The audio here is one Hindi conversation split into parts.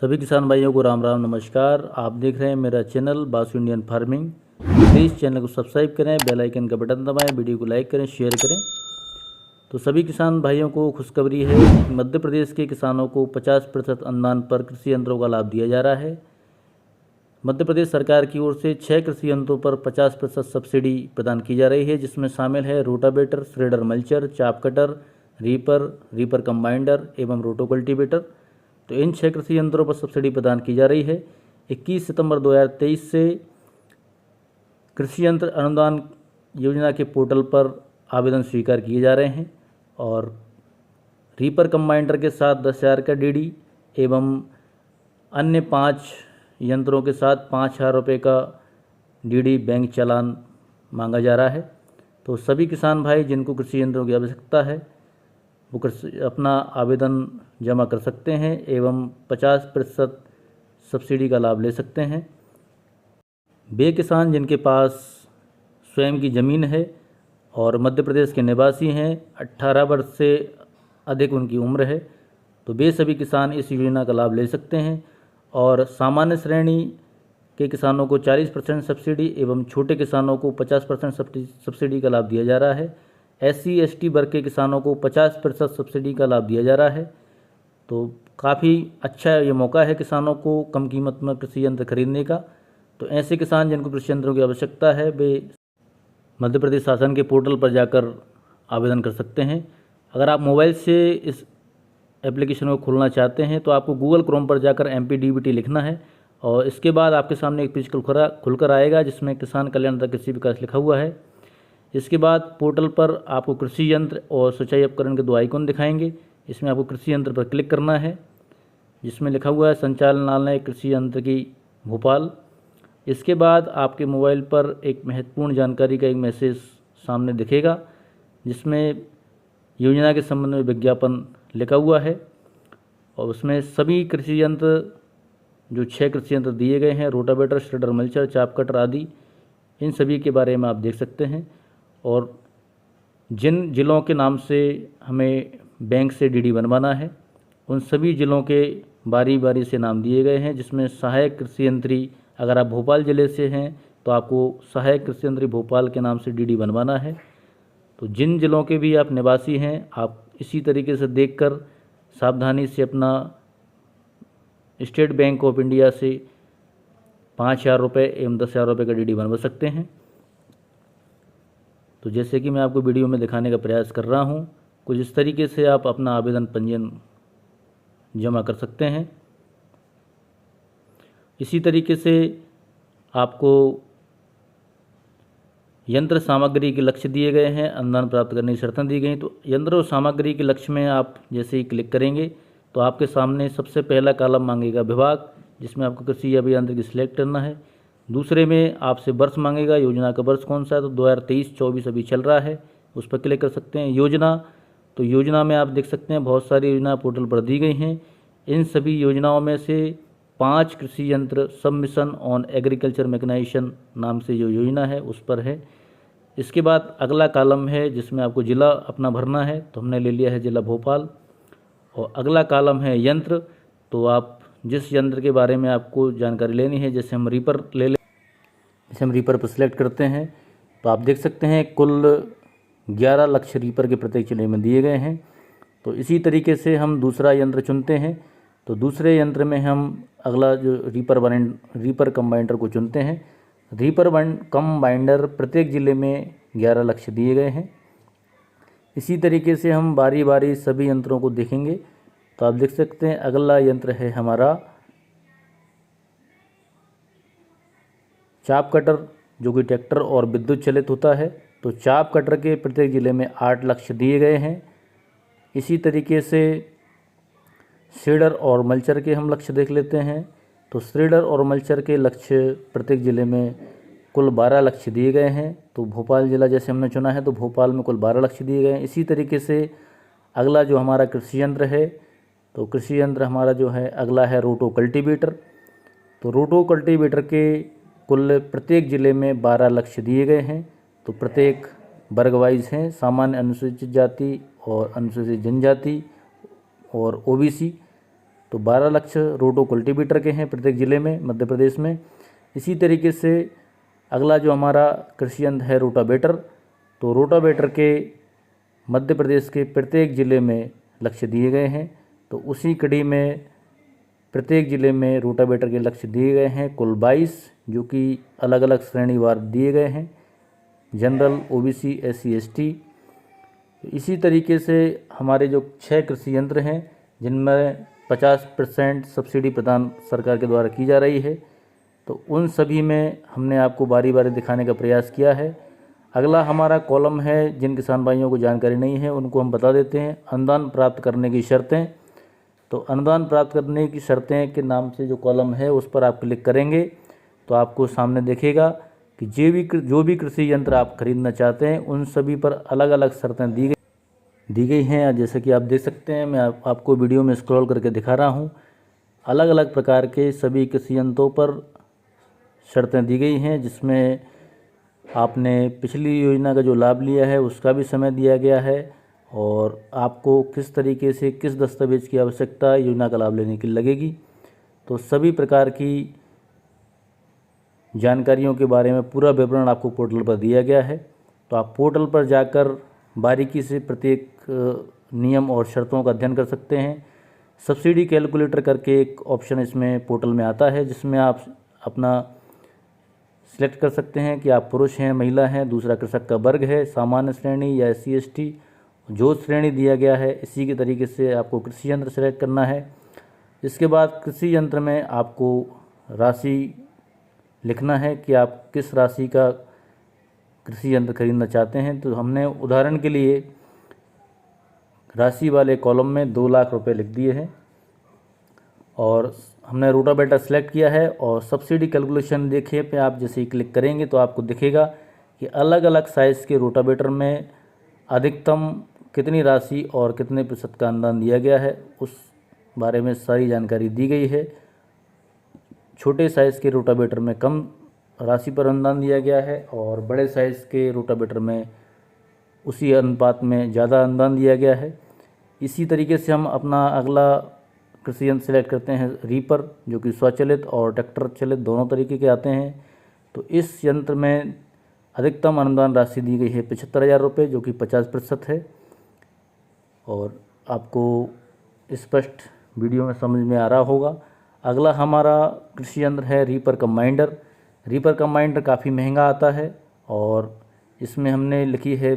सभी किसान भाइयों को राम राम नमस्कार। आप देख रहे हैं मेरा channel Basu Indian farming. Please channel को सब्सक्राइब करें, बेल आइकन का बटन दबाएं, वीडियो को लाइक करें, शेयर करें। तो सभी किसान भाइयों को खुशखबरी है। मध्य प्रदेश के किसानों को 50% अनुदान पर कृषि यंत्रों का लाभ दिया जा रहा है। मध्य प्रदेश सरकार की ओर से 6 कृषि यंत्रों पर 50% सब्सिडी प्रदान की जा रही है, जिसमें शामिल है रोटावेटर, श्रेडर मल्चर, चाप कटर, रीपर कंबाइंडर एवं रोटो कल्टीवेटर। तो इन 6 कृषि यंत्रों पर सब्सिडी प्रदान की जा रही है। 21 सितंबर 2023 से कृषि यंत्र अनुदान योजना के पोर्टल पर आवेदन स्वीकार किए जा रहे हैं और रीपर कंबाइंडर के साथ 10,000 का डीडी एवं अन्य 5 यंत्रों के साथ 5,000 रुपये का डीडी बैंक चालान मांगा जा रहा है। तो सभी किसान भाई जिनको कृषि यंत्रों की आवश्यकता है वो अपना आवेदन जमा कर सकते हैं एवं 50% सब्सिडी का लाभ ले सकते हैं। वे किसान जिनके पास स्वयं की ज़मीन है और मध्य प्रदेश के निवासी हैं, 18 वर्ष से अधिक उनकी उम्र है, तो वे सभी किसान इस योजना का लाभ ले सकते हैं। और सामान्य श्रेणी के किसानों को 40% सब्सिडी एवं छोटे किसानों को 50% सब्सिडी का लाभ दिया जा रहा है। SC/ST वर्ग के किसानों को 50% सब्सिडी का लाभ दिया जा रहा है। तो काफ़ी अच्छा ये मौका है किसानों को कम कीमत में कृषि यंत्र खरीदने का। तो ऐसे किसान जिनको कृषि यंत्रों की आवश्यकता है वे मध्य प्रदेश शासन के पोर्टल पर जाकर आवेदन कर सकते हैं। अगर आप मोबाइल से इस एप्लीकेशन को खोलना चाहते हैं तो आपको गूगल क्रोम पर जाकर MPDBT लिखना है और इसके बाद आपके सामने एक पेज खुलकर आएगा जिसमें किसान कल्याण तथा कृषि विकास लिखा हुआ है। इसके बाद पोर्टल पर आपको कृषि यंत्र और सिंचाई उपकरण के 2 आइकन दिखाएंगे। इसमें आपको कृषि यंत्र पर क्लिक करना है जिसमें लिखा हुआ है संचालनालय कृषि यंत्र की भोपाल। इसके बाद आपके मोबाइल पर एक महत्वपूर्ण जानकारी का एक मैसेज सामने दिखेगा जिसमें योजना के संबंध में विज्ञापन लिखा हुआ है और उसमें सभी कृषि यंत्र जो 6 कृषि यंत्र दिए गए हैं, रोटावेटर, श्रेडर मल्चर, चाप कटर आदि, इन सभी के बारे में आप देख सकते हैं। और जिन जिलों के नाम से हमें बैंक से डीडी बनवाना है उन सभी जिलों के बारी बारी से नाम दिए गए हैं, जिसमें सहायक कृषि यंत्री, अगर आप भोपाल ज़िले से हैं तो आपको सहायक कृषि यंत्री भोपाल के नाम से डीडी बनवाना है। तो जिन जिलों के भी आप निवासी हैं आप इसी तरीके से देखकर सावधानी से अपना स्टेट बैंक ऑफ इंडिया से 5,000 रुपये एवं 10,000 रुपये का डीडी बनवा सकते हैं। तो जैसे कि मैं आपको वीडियो में दिखाने का प्रयास कर रहा हूँ, कुछ इस तरीके से आप अपना आवेदन पंजीयन जमा कर सकते हैं। इसी तरीके से आपको यंत्र सामग्री के लक्ष्य दिए गए हैं, अनुदान प्राप्त करने की शर्तें दी गई। तो यंत्र और सामग्री के लक्ष्य में आप जैसे ही क्लिक करेंगे तो आपके सामने सबसे पहला कॉलम मांगेगा विभाग, जिसमें आपको कृषि अभियांत्रिकी सिलेक्ट करना है। दूसरे में आपसे वर्ष मांगेगा, योजना का वर्ष कौन सा है, तो 2023-24 अभी चल रहा है, उस पर क्लिक कर सकते हैं। योजना, तो योजना में आप देख सकते हैं बहुत सारी योजना पोर्टल पर दी गई हैं। इन सभी योजनाओं में से 5 कृषि यंत्र सब मिशन ऑन एग्रीकल्चर मैकेनाइजेशन नाम से जो योजना है उस पर है। इसके बाद अगला कॉलम है जिसमें आपको ज़िला अपना भरना है, तो हमने ले लिया है ज़िला भोपाल। और अगला कॉलम है यंत्र, तो आप जिस यंत्र के बारे में आपको जानकारी लेनी है, जैसे हम रीपर ले लें, जैसे हम रीपर पर सिलेक्ट करते हैं तो आप देख सकते हैं कुल 11 लक्ष्य रीपर के प्रत्येक जिले में दिए गए हैं। तो इसी तरीके से हम दूसरा यंत्र चुनते हैं, तो दूसरे यंत्र में हम अगला जो रीपर कंबाइंडर को चुनते हैं। रीपर कंबाइंडर प्रत्येक ज़िले में 11 लक्ष्य दिए गए हैं। इसी तरीके से हम बारी बारी सभी यंत्रों को देखेंगे। तो आप देख सकते हैं अगला यंत्र है हमारा चाप कटर, जो कि ट्रैक्टर और विद्युत चलित होता है। तो चाप कटर के प्रत्येक ज़िले में 8 लक्ष्य दिए गए हैं। इसी तरीके से श्रेडर और मल्चर के हम लक्ष्य देख लेते हैं। तो श्रेडर और मल्चर के लक्ष्य प्रत्येक ज़िले में कुल 12 लक्ष्य दिए गए हैं। तो भोपाल ज़िला जैसे हमने चुना है तो भोपाल में कुल 12 लक्ष्य दिए गए हैं। इसी तरीके से अगला जो हमारा कृषि यंत्र है, तो कृषि यंत्र हमारा जो है अगला है रोटो कल्टीवेटर। तो रोटो कल्टीवेटर के कुल प्रत्येक ज़िले में 12 लक्ष्य दिए गए हैं। तो प्रत्येक वर्ग वाइज हैं, सामान्य अनुसूचित जाति और अनुसूचित जनजाति और OBC। तो 12 लाख रोटो कल्टीवेटर के हैं प्रत्येक ज़िले में मध्य प्रदेश में। इसी तरीके से अगला जो हमारा कृषि यंत्र है रोटावेटर, तो रोटावेटर के मध्य प्रदेश के प्रत्येक ज़िले में लक्ष्य दिए गए हैं। तो उसी कड़ी में प्रत्येक ज़िले में रोटावेटर के लक्ष्य दिए गए हैं कुल 22, जो कि अलग अलग श्रेणीवार दिए गए हैं, जनरल, ओबीसी, एससी, एसटी। इसी तरीके से हमारे जो 6 कृषि यंत्र हैं जिनमें 50% सब्सिडी प्रदान सरकार के द्वारा की जा रही है, तो उन सभी में हमने आपको बारी बारी दिखाने का प्रयास किया है। अगला हमारा कॉलम है, जिन किसान भाइयों को जानकारी नहीं है उनको हम बता देते हैं, अनुदान प्राप्त करने की शर्तें। तो अनुदान प्राप्त करने की शर्तें के नाम से जो कॉलम है उस पर आप क्लिक करेंगे तो आपको सामने देखेगा कि जो भी कृषि यंत्र आप खरीदना चाहते हैं उन सभी पर अलग अलग शर्तें दी गई हैं। जैसे कि आप देख सकते हैं, मैं आपको वीडियो में स्क्रॉल करके दिखा रहा हूं, अलग अलग प्रकार के सभी कृषि यंत्रों पर शर्तें दी गई हैं, जिसमें आपने पिछली योजना का जो लाभ लिया है उसका भी समय दिया गया है और आपको किस तरीके से किस दस्तावेज़ की आवश्यकता योजना का लाभ लेने के लिए लगेगी। तो सभी प्रकार की जानकारियों के बारे में पूरा विवरण आपको पोर्टल पर दिया गया है। तो आप पोर्टल पर जाकर बारीकी से प्रत्येक नियम और शर्तों का अध्ययन कर सकते हैं। सब्सिडी कैलकुलेटर करके एक ऑप्शन इसमें पोर्टल में आता है, जिसमें आप अपना सिलेक्ट कर सकते हैं कि आप पुरुष हैं, महिला हैं, दूसरा कृषक का वर्ग है, सामान्य श्रेणी या एससी, एसटी, जो श्रेणी दिया गया है इसी के तरीके से आपको कृषि यंत्र सेलेक्ट करना है। इसके बाद कृषि यंत्र में आपको राशि लिखना है कि आप किस राशि का कृषि यंत्र खरीदना चाहते हैं। तो हमने उदाहरण के लिए राशि वाले कॉलम में 2 लाख रुपए लिख दिए हैं और हमने रोटावेटर सेलेक्ट किया है। और सब्सिडी कैलकुलेशन देखिए पे आप जैसे ही क्लिक करेंगे तो आपको दिखेगा कि अलग अलग साइज़ के रोटावेटर में अधिकतम कितनी राशि और कितने प्रतिशत का अनुदान दिया गया है, उस बारे में सारी जानकारी दी गई है। छोटे साइज़ के रोटावेटर में कम राशि पर अनुदान दिया गया है और बड़े साइज़ के रोटावेटर में उसी अनुपात में ज़्यादा अनुदान दिया गया है। इसी तरीके से हम अपना अगला कृषि यंत्र सेलेक्ट करते हैं रीपर, जो कि स्वचालित और ट्रैक्टर चलित दोनों तरीके के आते हैं। तो इस यंत्र में अधिकतम अनुदान राशि दी गई है 75,000 रुपये, जो कि 50% है और आपको स्पष्ट वीडियो में समझ में आ रहा होगा। अगला हमारा कृषि यंत्र है रीपर कंबाइंडर। रीपर कंबाइंडर काफ़ी महंगा आता है और इसमें हमने लिखी है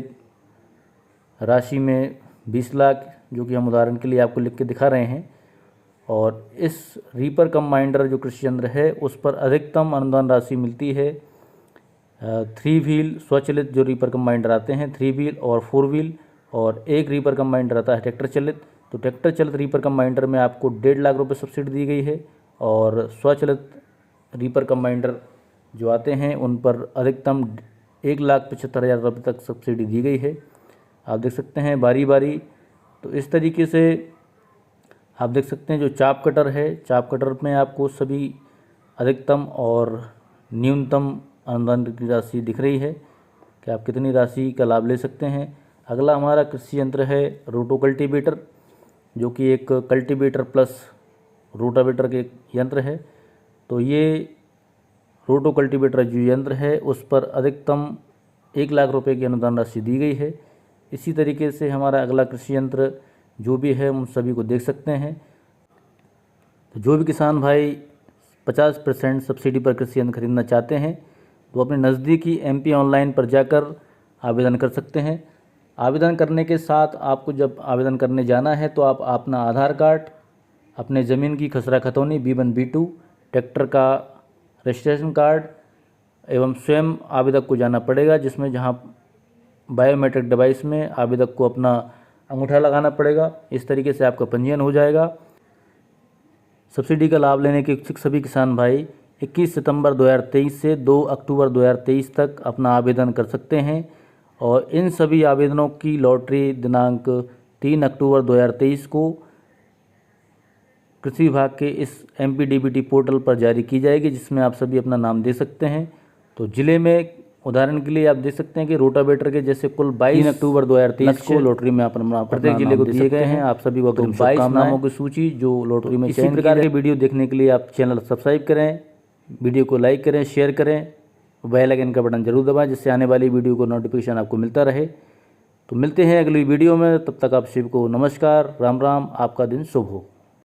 राशि में 20 लाख, जो कि हम उदाहरण के लिए आपको लिख के दिखा रहे हैं। और इस रीपर कंबाइंडर जो कृषि यंत्र है उस पर अधिकतम अनुदान राशि मिलती है 3 व्हील स्वचालित जो रीपर कंबाइंडर आते हैं, 3 व्हील और 4 व्हील, और एक रीपर कंबाइंडर आता है ट्रैक्टर चलित। तो ट्रैक्टर चलित रीपर कंबाइंडर में आपको 1.5 लाख रुपये सब्सिडी दी गई है और स्वचालित रीपर कंबाइंडर जो आते हैं उन पर अधिकतम 1,75,000 रुपये तक सब्सिडी दी गई है। आप देख सकते हैं बारी बारी। तो इस तरीके से आप देख सकते हैं जो चाप कटर है, चाप कटर में आपको सभी अधिकतम और न्यूनतम अनुदान की राशि दिख रही है कि आप कितनी राशि का लाभ ले सकते हैं। अगला हमारा कृषि यंत्र है रोटो कल्टीवेटर, जो कि एक कल्टीवेटर प्लस रोटावेटर के यंत्र है। तो ये रोटो कल्टीवेटर जो यंत्र है उस पर अधिकतम 1 लाख रुपए की अनुदान राशि दी गई है। इसी तरीके से हमारा अगला कृषि यंत्र जो भी है उन सभी को देख सकते हैं। तो जो भी किसान भाई 50% सब्सिडी पर कृषि यंत्र खरीदना चाहते हैं तो अपने नज़दीकी MP ऑनलाइन पर जाकर आवेदन कर सकते हैं। आवेदन करने के साथ आपको जब आवेदन करने जाना है तो आप अपना आधार कार्ड, अपने ज़मीन की खसरा खतौनी B1 B2, ट्रैक्टर का रजिस्ट्रेशन कार्ड एवं स्वयं आवेदक को जाना पड़ेगा, जिसमें जहां बायोमेट्रिक डिवाइस में आवेदक को अपना अंगूठा लगाना पड़ेगा। इस तरीके से आपका पंजीयन हो जाएगा। सब्सिडी का लाभ लेने के इच्छुक सभी किसान भाई 21 सितंबर 2023 से 2 अक्टूबर 2023 तक अपना आवेदन कर सकते हैं और इन सभी आवेदनों की लॉटरी दिनांक 3 अक्टूबर 2023 को कृषि विभाग के इस MPDBT पोर्टल पर जारी की जाएगी, जिसमें आप सभी अपना नाम दे सकते हैं। तो ज़िले में उदाहरण के लिए आप देख सकते हैं कि रोटावेटर के जैसे कुल 22 अक्टूबर 2023 को लॉटरी में अपना प्रत्येक जिले को दिए गए हैं। आप सभी को 22 नामों की सूची जो लॉटरी में इसी प्रकार के वीडियो देखने के लिए आप चैनल सब्सक्राइब करें, वीडियो को लाइक करें, शेयर करें, बेल आइकन का बटन जरूर दबाएं जिससे आने वाली वीडियो को नोटिफिकेशन आपको मिलता रहे। तो मिलते हैं अगली वीडियो में, तब तक आप सभी को नमस्कार, राम राम, आपका दिन शुभ हो।